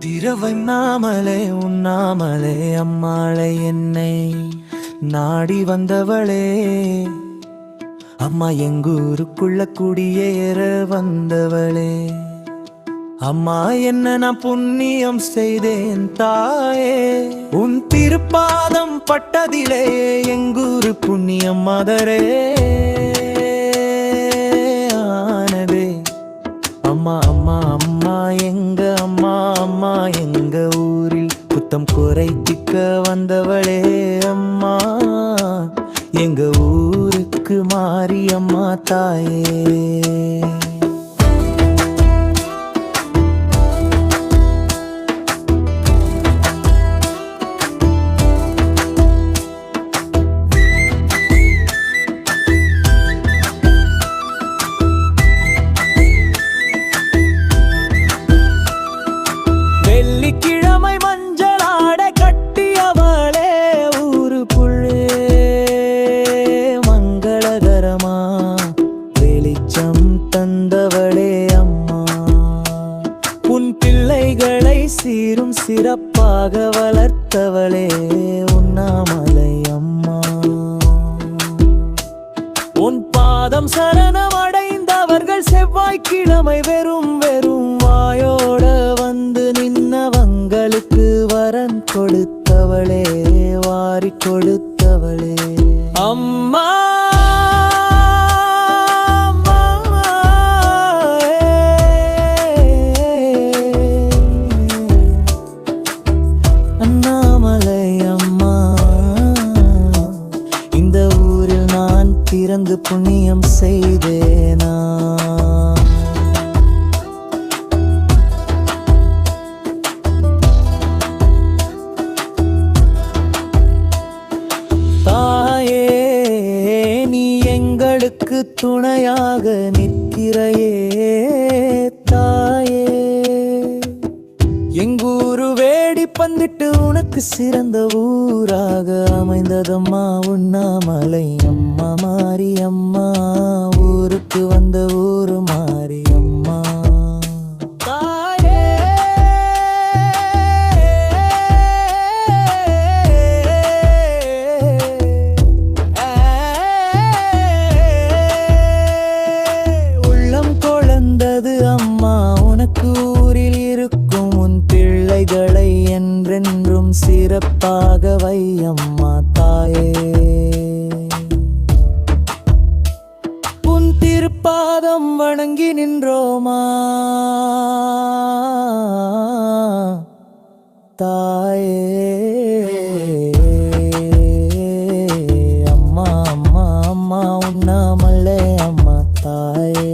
திரவண்ணாமலே உண்ணாமலே அம்மாளை என்னை நாடி வந்தவளே, அம்மா எங்கூருக்குள்ள குடியேற வந்தவளே. அம்மா என்ன நான் புண்ணியம் செய்தேன் தாயே, உன் திருப்பாதம் பட்டதிலே எங்கூரு புண்ணியம் மதரே ஆனதே. அம்மா அம்மா அம்மா எங்க அம்மா அம்மா எங்க ஊரில் குத்தம் குறைத்திக்க வந்தவளே அம்மா, எங்க ஊருக்கு மாரியம்மா தாயே. வெள்ளிக்கிழமை மஞ்சளாட கட்டியவளே ஊருக்குள்ளே மங்களகரமா வெளிச்சம் தந்தவளே அம்மா, உன் பிள்ளைகளை சீரும் சிறப்பாக வளர்த்தவளே உண்ணாமலை அம்மா. உன் பாதம் சரணம் அடைந்தவர்கள் செவ்வாய்க்கிழமை வெறும் வெறும் வாயோட வந்து நின்னவங்களுக்கு வரன் கொடுத்தவளே வாரி கொடுத்தவளே அம்மா. அண்ணாமலை அம்மா, இந்த ஊரில் நான் பிறந்து புண்ணியம் செய்தேனா, தாயே நீ எங்களுக்கு துணையாக நிற்கிறையே தாயே. எங்கூரு வேடி பந்திட்டு உனக்கு சிறந்த ஊராக அமைந்ததம்மா உண்ணாமலை அம்மா மாரியம்மா, ஊருக்கு வந்த ஊரு மாரியம்மா தாயே. உள்ளம் கொளந்தது அம்மா உனக்கு ஊரில் இருக்கும் உன் பிள்ளைகளை என்றென்றும் சிறப்பாக வையம்மா தாயே. உன் திருப்பாதம் வணங்கி நின்றோமா தாயே. அம்மா அம்மா அம்மா உண்ணாமலே அம்மா தாயே